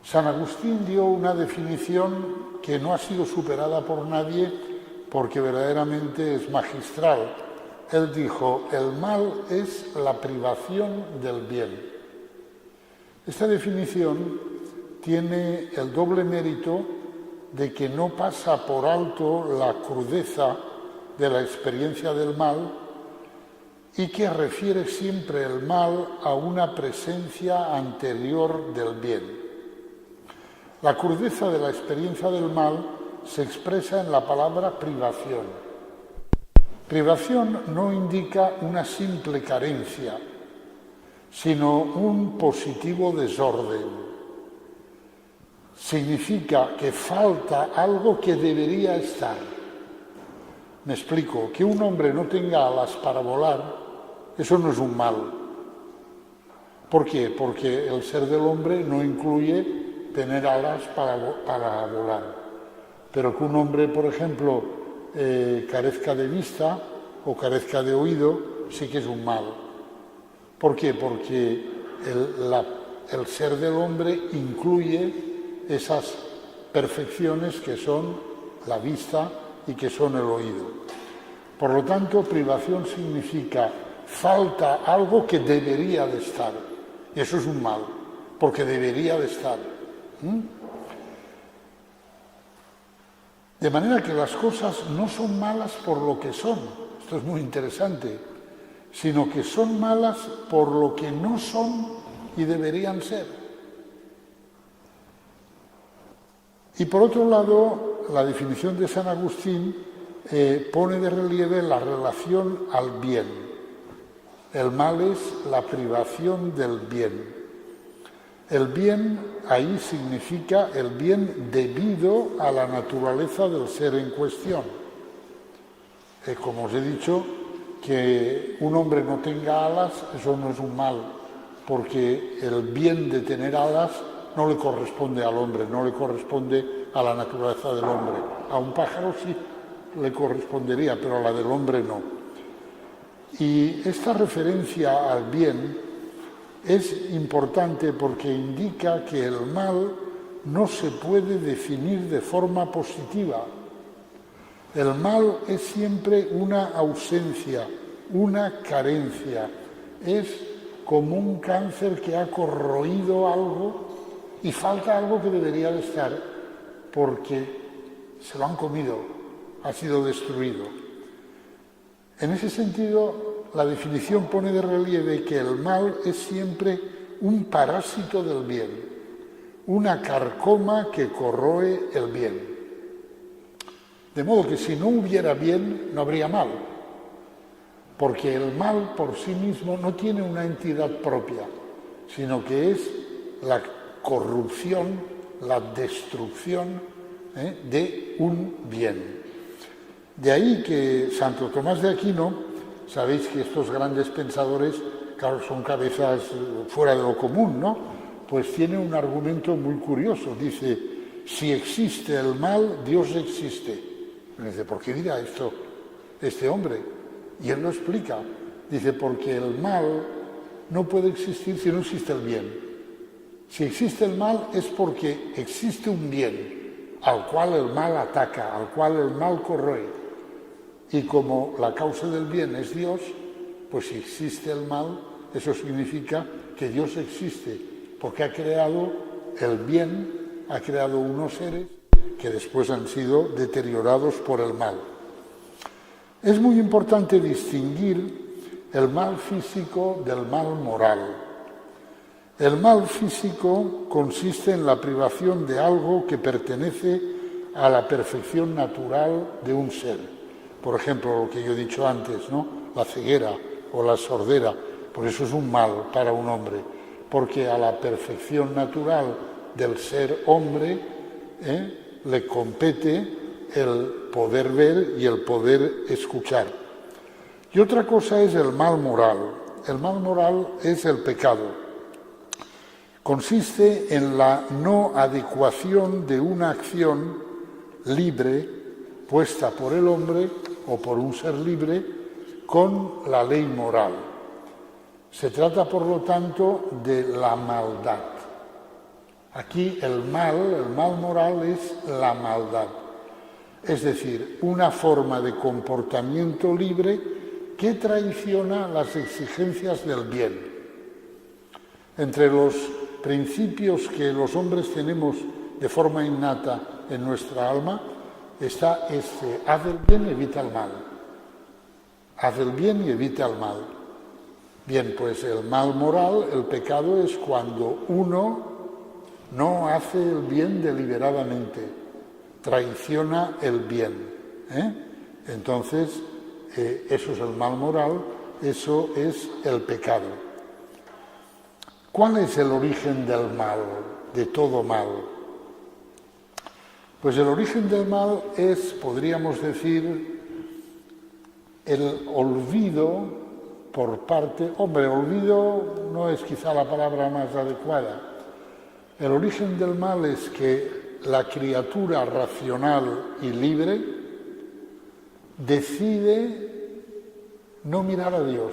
San Agustín dio una definición que no ha sido superada por nadie porque verdaderamente es magistral. Él dijo, el mal es la privación del bien. Esta definición tiene el doble mérito de que no pasa por alto la crudeza de la experiencia del mal y que refiere siempre el mal a una presencia anterior del bien. La crudeza de la experiencia del mal se expresa en la palabra privación. Privación no indica una simple carencia, sino un positivo desorden. Significa que falta algo que debería estar. Me explico, que un hombre no tenga alas para volar, eso no es un mal. ¿Por qué? Porque el ser del hombre no incluye tener alas para volar. Pero que un hombre, por ejemplo, carezca de vista o carezca de oído, sí que es un mal. ¿Por qué? Porque el ser del hombre incluye esas perfecciones que son la vista y que son el oído. Por lo tanto, privación significa falta algo que debería de estar. Y eso es un mal, porque debería de estar. De manera que las cosas no son malas por lo que son, esto es muy interesante, sino que son malas por lo que no son y deberían ser. Y por otro lado, la definición de San Agustín pone de relieve la relación al bien. El mal es la privación del bien. El bien ahí significa el bien debido a la naturaleza del ser en cuestión. Como os he dicho, que un hombre no tenga alas, eso no es un mal, porque el bien de tener alas no le corresponde al hombre, no le corresponde a la naturaleza del hombre. A un pájaro sí le correspondería, pero a la del hombre no. Y esta referencia al bien es importante porque indica que el mal no se puede definir de forma positiva. El mal es siempre una ausencia, una carencia. Es como un cáncer que ha corroído algo y falta algo que debería de estar porque se lo han comido, ha sido destruido. En ese sentido, la definición pone de relieve que el mal es siempre un parásito del bien, una carcoma que corroe el bien. De modo que si no hubiera bien, no habría mal, porque el mal por sí mismo no tiene una entidad propia, sino que es la corrupción, la destrucción de un bien. De ahí que Santo Tomás de Aquino, sabéis que estos grandes pensadores, claro, son cabezas fuera de lo común, ¿no? Pues tiene un argumento muy curioso. Dice, si existe el mal, Dios existe. Y dice, ¿por qué dirá esto este hombre? Y él lo explica. Dice, porque el mal no puede existir si no existe el bien. Si existe el mal es porque existe un bien al cual el mal ataca, al cual el mal corroe. Y como la causa del bien es Dios, pues si existe el mal, eso significa que Dios existe, porque ha creado el bien, ha creado unos seres que después han sido deteriorados por el mal. Es muy importante distinguir el mal físico del mal moral. El mal físico consiste en la privación de algo que pertenece a la perfección natural de un ser. Por ejemplo, lo que yo he dicho antes, ¿no? La ceguera o la sordera. Por eso es un mal para un hombre, porque a la perfección natural del ser hombre le compete el poder ver y el poder escuchar. Y otra cosa es el mal moral. El mal moral es el pecado. Consiste en la no adecuación de una acción libre puesta por el hombre o por un ser libre con la ley moral. Se trata, por lo tanto, de la maldad. Aquí el mal moral es la maldad. Es decir, una forma de comportamiento libre que traiciona las exigencias del bien. Entre los principios que los hombres tenemos de forma innata en nuestra alma está este: haz el bien y evita el mal. Haz el bien y evita el mal. Bien, pues el mal moral, el pecado, es cuando uno no hace el bien deliberadamente, traiciona el bien. Entonces, eso es el mal moral, eso es el pecado. ¿Cuál es el origen del mal, de todo mal? Pues el origen del mal es, podríamos decir, el olvido por parte... olvido no es quizá la palabra más adecuada. El origen del mal es que la criatura racional y libre decide no mirar a Dios,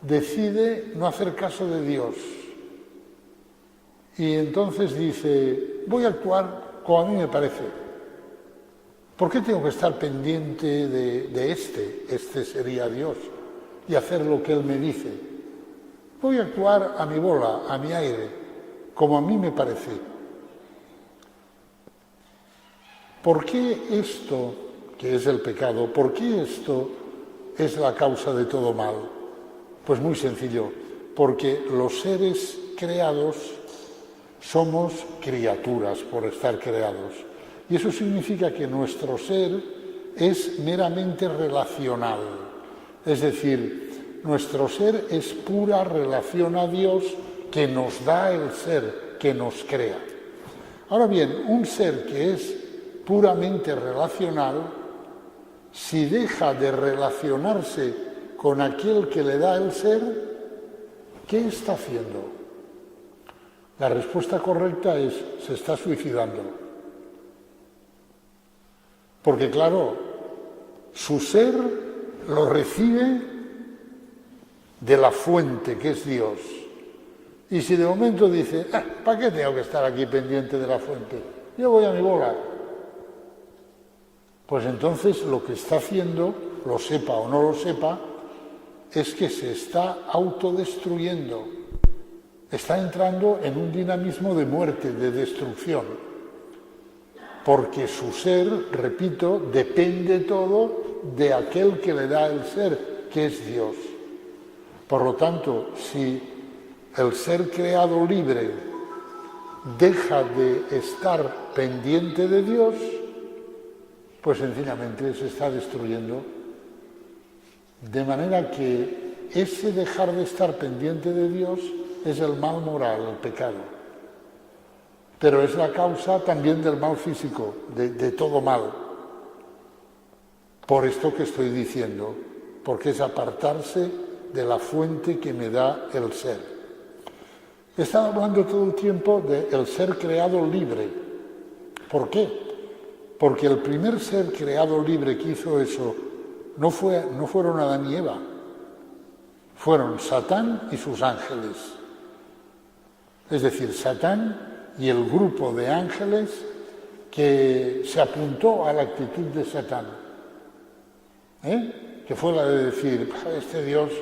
decide no hacer caso de Dios. Y entonces dice: voy a actuar como a mí me parece. ¿Por qué tengo que estar pendiente de este? Este sería Dios. Y hacer lo que Él me dice. Voy a actuar a mi bola, a mi aire, como a mí me parece. ¿Por qué esto, que es el pecado, por qué esto es la causa de todo mal? Pues muy sencillo, porque los seres creados somos criaturas por estar creados. Y eso significa que nuestro ser es meramente relacional. Es decir, nuestro ser es pura relación a Dios que nos da el ser, que nos crea. Ahora bien, un ser que es puramente relacional, si deja de relacionarse con aquel que le da el ser, ¿qué está haciendo? La respuesta correcta es: se está suicidando. Porque claro, su ser lo recibe de la fuente, que es Dios. Y si de momento dice: ¿para qué tengo que estar aquí pendiente de la fuente? Yo voy a mi bola. Pues entonces lo que está haciendo, lo sepa o no lo sepa, es que se está autodestruyendo. Está entrando en un dinamismo de muerte, de destrucción. Porque su ser, repito, depende todo de aquel que le da el ser, que es Dios. Por lo tanto, si el ser creado libre deja de estar pendiente de Dios, pues sencillamente se está destruyendo. De manera que ese dejar de estar pendiente de Dios es el mal moral, el pecado. Pero es la causa también del mal físico, de todo mal. Por esto que estoy diciendo, porque es apartarse de la fuente que me da el ser. He estado hablando todo el tiempo del ser creado libre. ¿Por qué? Porque el primer ser creado libre que hizo eso no fueron Adán y Eva, fueron Satán y sus ángeles. Es decir, Satán y el grupo de ángeles que se apuntó a la actitud de Satán, que fue la de decir: este Dios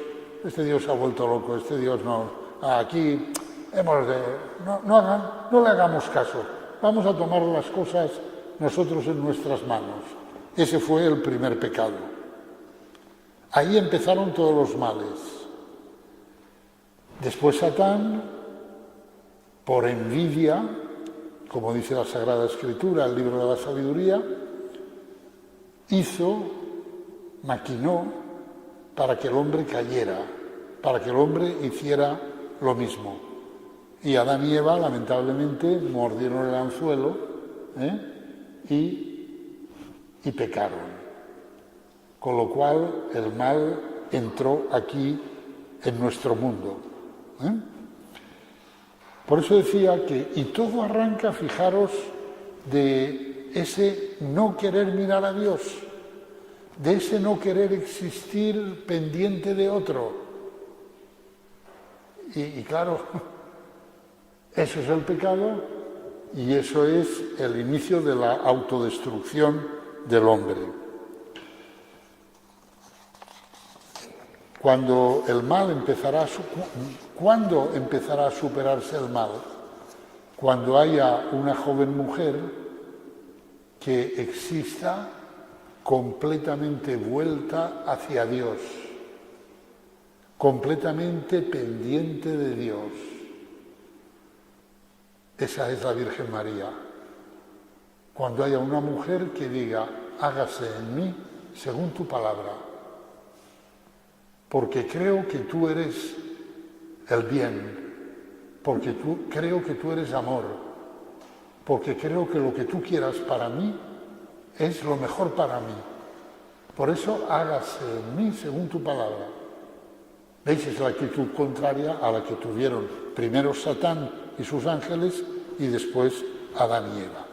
se ha vuelto loco, este Dios no, aquí no le hagamos caso, vamos a tomar las cosas nosotros en nuestras manos. Ese fue el primer pecado. Ahí empezaron todos los males. Después Satán, por envidia, como dice la Sagrada Escritura, el libro de la Sabiduría, maquinó para que el hombre cayera, para que el hombre hiciera lo mismo. Y Adán y Eva, lamentablemente, mordieron el anzuelo y pecaron. Con lo cual el mal entró aquí en nuestro mundo. Por eso decía y todo arranca, fijaros, de ese no querer mirar a Dios, de ese no querer existir pendiente de otro. Y claro, Eso es el pecado y eso es el inicio de la autodestrucción del hombre. ¿Cuándo empezará a superarse el mal? Cuando haya una joven mujer que exista completamente vuelta hacia Dios, completamente pendiente de Dios. Esa es la Virgen María. Cuando haya una mujer que diga, hágase en mí según tu palabra, porque creo que tú eres el bien, porque creo que tú eres amor, porque creo que lo que tú quieras para mí es lo mejor para mí. Por eso hágase en mí según tu palabra. ¿Veis? Es la actitud contraria a la que tuvieron primero Satán y sus ángeles y después Adán y Eva.